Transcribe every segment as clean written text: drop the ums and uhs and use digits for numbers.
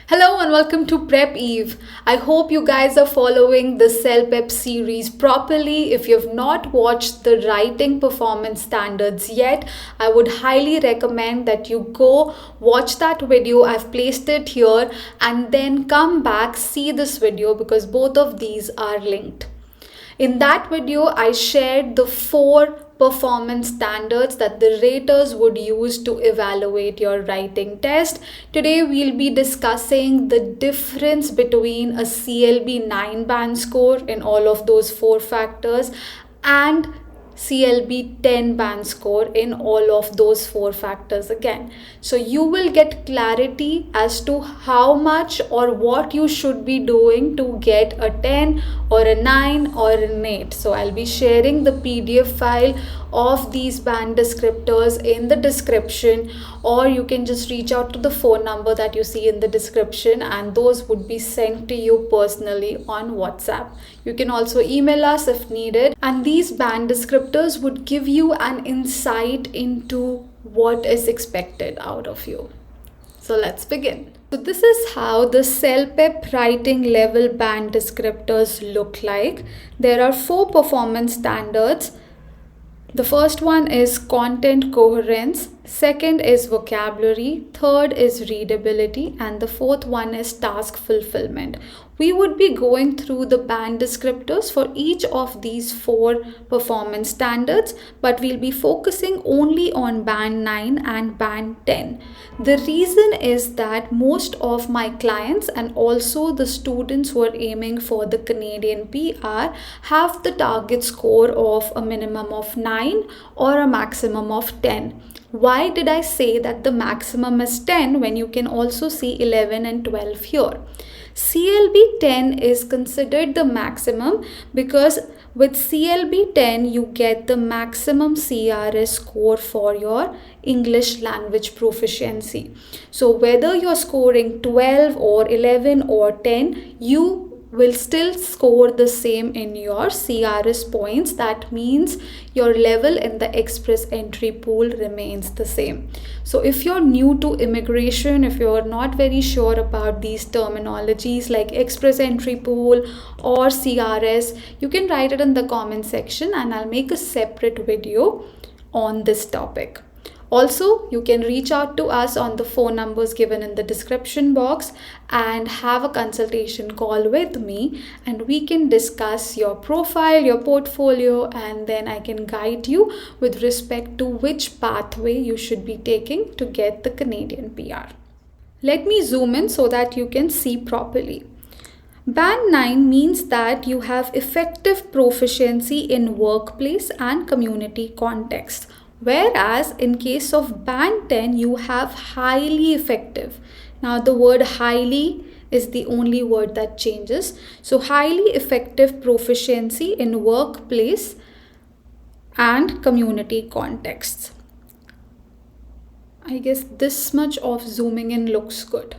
Hello and welcome to PrepEve. I hope you guys are following the CELPIP series properly. If you've not watched the writing performance standards yet, I would highly recommend that you go watch that video. I've placed it here and then come back, see this video because both of these are linked. In that video, I shared the 4 performance standards that the raters would use to evaluate your writing test. Today, we'll be discussing the difference between a CLB 9 band score in all of those 4 factors and CLB 10 band score in all of those 4 factors again. So you will get clarity as to how much or what you should be doing to get a 10 or a 9 or an 8. So I'll be sharing the PDF file of these band descriptors in the description, or you can just reach out to the phone number that you see in the description and those would be sent to you personally on WhatsApp. You can also email us if needed, and these band descriptors would give you an insight into what is expected out of you. So let's begin. So this is how the CELPIP writing level band descriptors look like. There are 4 performance standards. The first one is content coherence, second is vocabulary, third is readability, and the fourth one is task fulfillment. We would be going through the band descriptors for each of these 4 performance standards, but we'll be focusing only on band 9 and band 10. The reason is that most of my clients and also the students who are aiming for the Canadian PR have the target score of a minimum of 9 or a maximum of 10. Why did I say that the maximum is 10 when you can also see 11 and 12 here? CLB 10 is considered the maximum because with CLB 10 you get the maximum CRS score for your English language proficiency. So whether you're scoring 12 or 11 or 10, you will still score the same in your CRS points. That means your level in the express entry pool remains the same. So if you're new to immigration, if you're not very sure about these terminologies like express entry pool or CRS, you can write it in the comment section and I'll make a separate video on this topic. Also, you can reach out to us on the phone numbers given in the description box and have a consultation call with me, and we can discuss your profile, your portfolio, and then I can guide you with respect to which pathway you should be taking to get the Canadian PR. Let me zoom in so that you can see properly. Band 9 means that you have effective proficiency in workplace and community context. Whereas in case of band 10, you have highly effective. Now the word highly is the only word that changes. So highly effective proficiency in workplace and community contexts. I guess this much of zooming in looks good.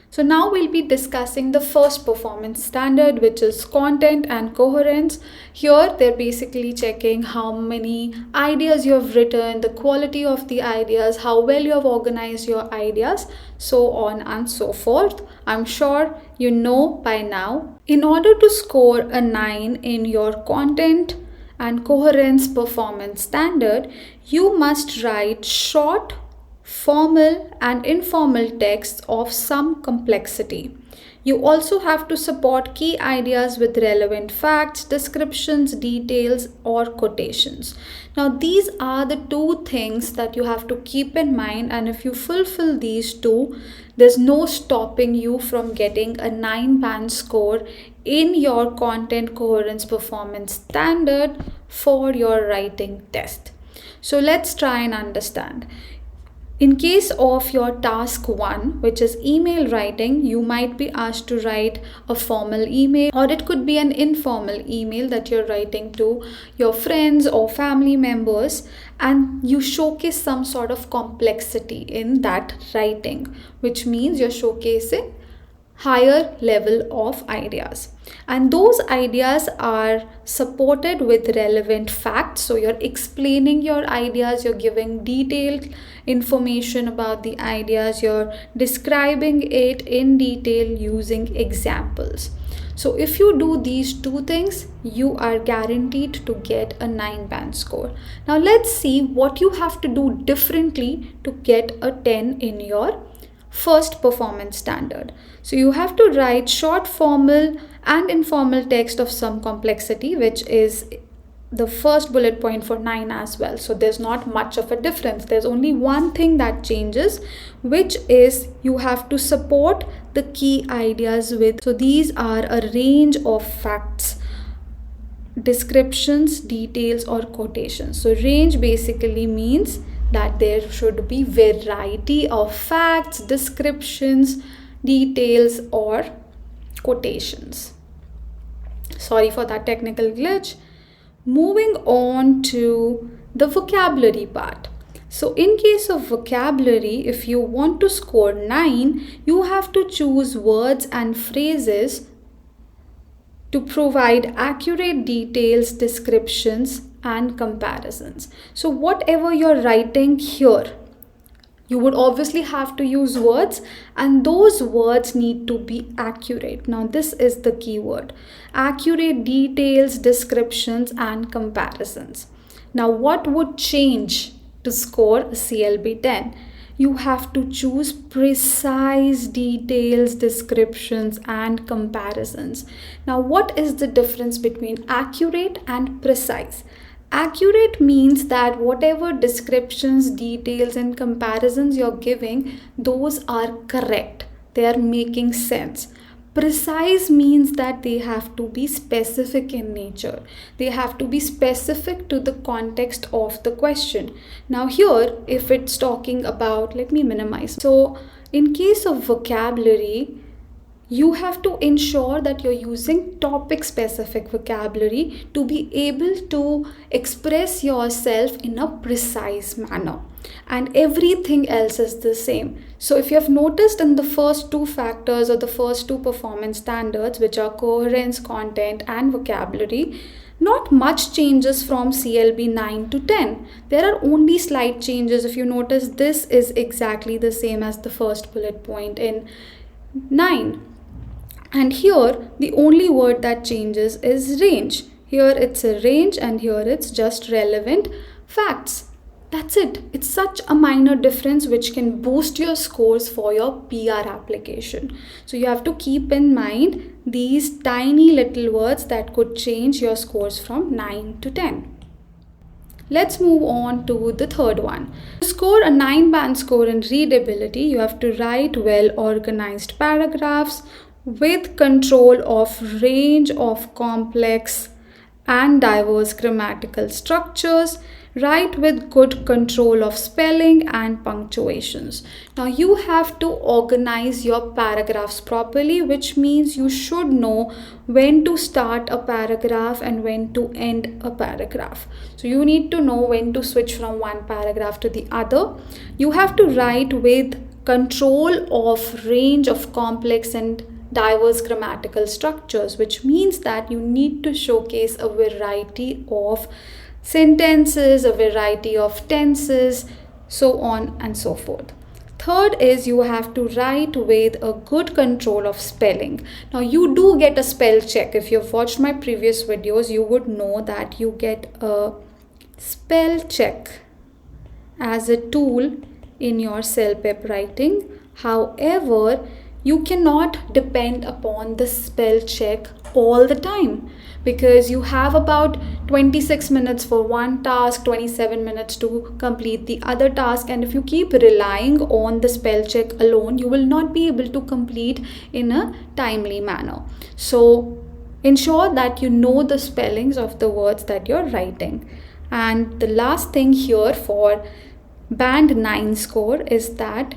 So now we'll be discussing the first performance standard, which is content and coherence. Here they're basically checking how many ideas you have written, the quality of the ideas, how well you have organized your ideas, so on and so forth. I'm sure you know by now. In order to score a 9 in your content and coherence performance standard, you must write short, formal and informal texts of some complexity. You also have to support key ideas with relevant facts, descriptions, details, or quotations. Now, these are the 2 things that you have to keep in mind, and if you fulfill these 2, there's no stopping you from getting a 9 band score in your content coherence performance standard for your writing test. So let's try and understand. In case of your task 1, which is email writing, you might be asked to write a formal email, or it could be an informal email that you're writing to your friends or family members, and you showcase some sort of complexity in that writing, which means you're showcasing higher level of ideas, and those ideas are supported with relevant facts. So you're explaining your ideas, you're giving detailed information about the ideas, you're describing it in detail using examples. So if you do these two things, you are guaranteed to get a 9-band score. Now let's see what you have to do differently to get a 10 in your first performance standard. So you have to write short formal and informal text of some complexity, which is the first bullet point for 9 as well. So there's not much of a difference. There's only one thing that changes, which is you have to support the key ideas with. So these are a range of facts, descriptions, details, or quotations. So range basically means that there should be variety of facts, descriptions, details, or quotations. Sorry for that technical glitch. Moving on to the vocabulary part. So in case of vocabulary, if you want to score 9, you have to choose words and phrases to provide accurate details, descriptions, and comparisons. So whatever you're writing here, you would obviously have to use words, and those words need to be accurate. Now this is the key word: accurate details, descriptions, and comparisons. Now what would change to score a CLB 10? You have to choose precise details, descriptions, and comparisons. Now what is the difference between accurate and precise? Accurate means that whatever descriptions, details, and comparisons you're giving, those are correct. They are making sense. Precise means that they have to be specific in nature. They have to be specific to the context of the question. Now here, if it's talking about, let me minimize. So in case of vocabulary, you have to ensure that you're using topic specific vocabulary to be able to express yourself in a precise manner, and everything else is the same. So if you have noticed in the first two factors or the first two performance standards, which are coherence, content, and vocabulary, not much changes from CLB 9 to 10. There are only slight changes. If you notice, this is exactly the same as the first bullet point in 9. And here, the only word that changes is range. Here it's a range, and here it's just relevant facts. That's it. It's such a minor difference which can boost your scores for your PR application. So you have to keep in mind these tiny little words that could change your scores from 9 to 10. Let's move on to the third one. To score a 9-band score in readability, you have to write well-organized paragraphs with control of range of complex and diverse grammatical structures. Write with good control of spelling and punctuations. Now you have to organize your paragraphs properly, which means you should know when to start a paragraph and when to end a paragraph. So you need to know when to switch from one paragraph to the other. You have to write with control of range of complex and diverse grammatical structures, which means that you need to showcase a variety of sentences, a variety of tenses, so on and so forth. Third is you have to write with a good control of spelling. Now you do get a spell check. If you've watched my previous videos, you would know that you get a spell check as a tool in your CELPIP writing. However, you cannot depend upon the spell check all the time, because you have about 26 minutes for one task, 27 minutes to complete the other task, and if you keep relying on the spell check alone, you will not be able to complete in a timely manner. So ensure that you know the spellings of the words that you're writing. And the last thing here for band 9 score is that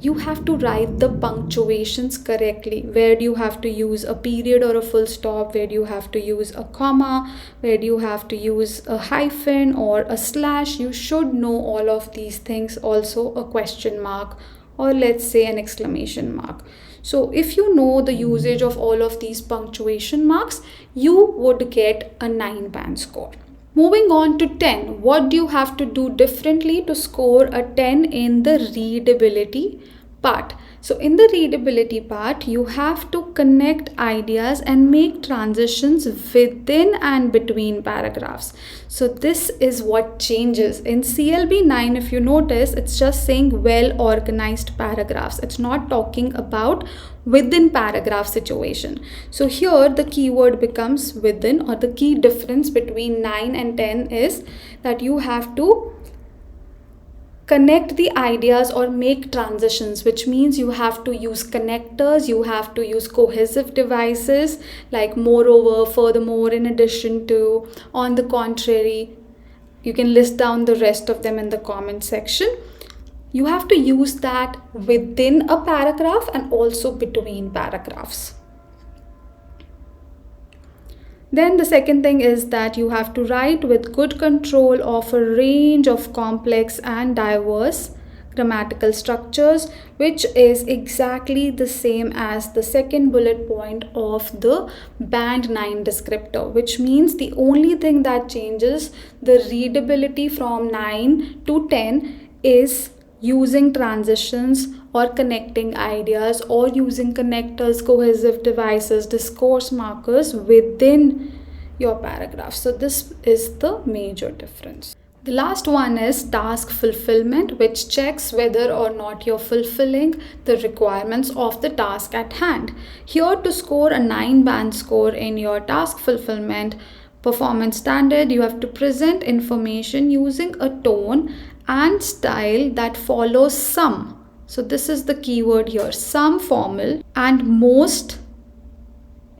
you have to write the punctuations correctly. Where do you have to use a period or a full stop? Where do you have to use a comma? Where do you have to use a hyphen or a slash? You should know all of these things. Also a question mark, or let's say an exclamation mark. So if you know the usage of all of these punctuation marks, you would get a 9 band score. Moving on to 10, what do you have to do differently to score a 10 in the readability part? So in the readability part, you have to connect ideas and make transitions within and between paragraphs. So this is what changes. In CLB 9, if you notice, it's just saying well organized paragraphs. It's not talking about within paragraph situation. So here the keyword becomes within, or the key difference between 9 and 10 is that you have to connect the ideas or make transitions, which means you have to use connectors, you have to use cohesive devices like moreover, furthermore, in addition to, on the contrary. You can list down the rest of them in the comment section. You have to use that within a paragraph and also between paragraphs. Then the second thing is that you have to write with good control of a range of complex and diverse grammatical structures, which is exactly the same as the second bullet point of the band 9 descriptor, which means the only thing that changes the readability from 9 to 10 is using transitions or connecting ideas or using connectors, cohesive devices, discourse markers within your paragraph. So this is the major difference. The last one is task fulfillment, which checks whether or not you're fulfilling the requirements of the task at hand. Here, to score a 9 band score in your task fulfillment performance standard, you have to present information using a tone and style that follows some. So this is the keyword here, some formal and most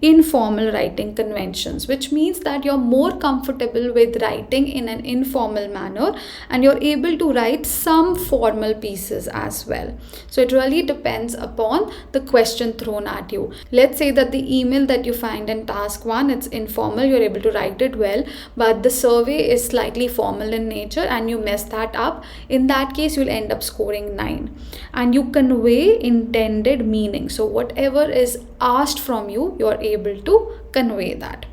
informal writing conventions, which means that you're more comfortable with writing in an informal manner and you're able to write some formal pieces as well. So it really depends upon the question thrown at you. Let's say that the email that you find in task 1, it's informal, you're able to write it well, but the survey is slightly formal in nature and you mess that up. In that case, you'll end up scoring 9. And you convey intended meaning. So whatever is asked from you, you're able to convey that.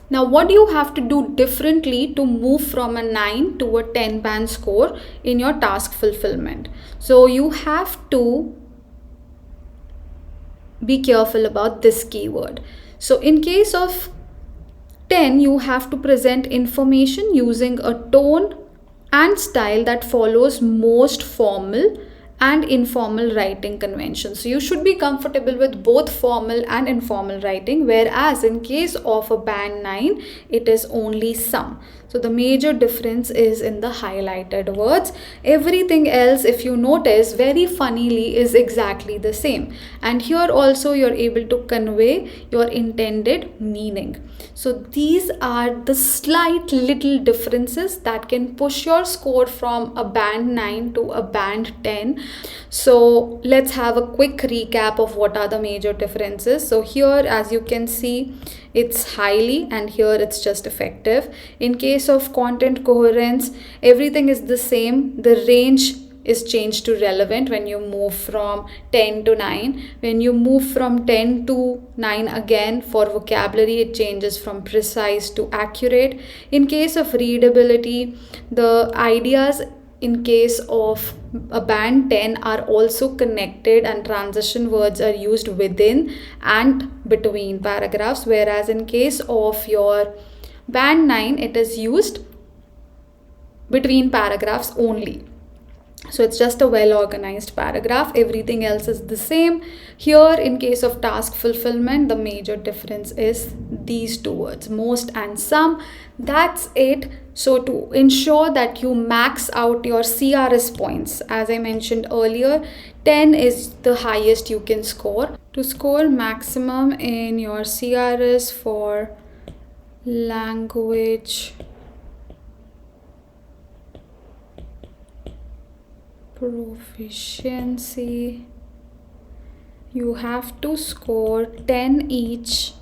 Now, what do you have to do differently to move from a 9 to a 10 band score in your task fulfillment? So you have to be careful about this keyword. So in case of 10, you have to present information using a tone and style that follows most formal and informal writing conventions. So you should be comfortable with both formal and informal writing, whereas in case of a band 9, it is only some. So the major difference is in the highlighted words. Everything else, if you notice, very funnily is exactly the same. And here also you're able to convey your intended meaning. So these are the slight little differences that can push your score from a band 9 to a band 10. So let's have a quick recap of what are the major differences. So here, as you can see, it's highly, and here it's just effective. In case of content coherence, everything is the same. The range is changed to relevant when you move from 10 to 9. When you move from 10 to 9 again, for vocabulary, it changes from precise to accurate. In case of readability, the ideas in case of a band 10 are also connected and transition words are used within and between paragraphs, whereas in case of your band 9, it is used between paragraphs only. So it's just a well organized paragraph. Everything else is the same. Here, in case of task fulfillment, the major difference is these two words, most and some. That's it. So to ensure that you max out your CRS points, as I mentioned earlier, 10 is the highest you can score. To score maximum in your CRS for language proficiency, you have to score 10 each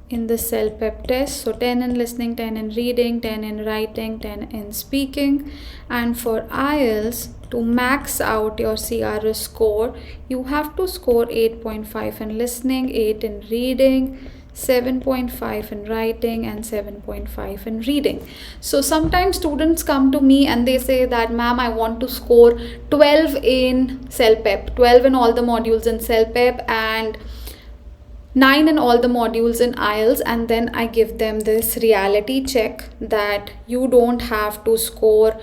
in the CELPIP test. So 10 in listening, 10 in reading, 10 in writing, 10 in speaking. And for IELTS, To max out your CRS score, you have to score 8.5 in listening, 8 in reading, 7.5 in writing, and 7.5 in reading. So sometimes students come to me and they say that, ma'am, I want to score 12 in CELPIP, 12 in all the modules in CELPIP, and 9 in all the modules in IELTS. And then I give them this reality check that you don't have to score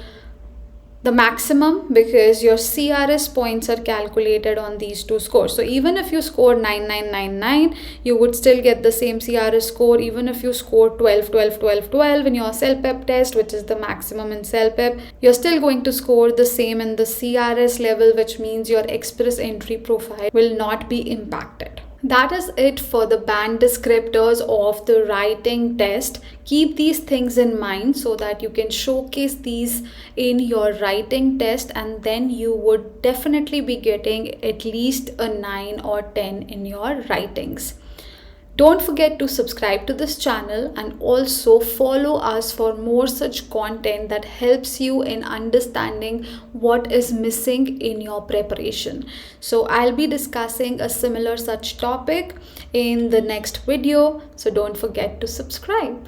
the maximum, because your CRS points are calculated on these two scores. So even if you score 9999, you would still get the same CRS score. Even if you score 12 12 12 12 in your CELPIP test, which is the maximum in CELPIP, you're still going to score the same in the CRS level, which means your express entry profile will not be impacted. That is it for the band descriptors of the writing test. Keep these things in mind so that you can showcase these in your writing test, and then you would definitely be getting at least a 9 or 10 in your writings. Don't forget to subscribe to this channel and also follow us for more such content that helps you in understanding what is missing in your preparation. So I'll be discussing a similar such topic in the next video, so don't forget to subscribe.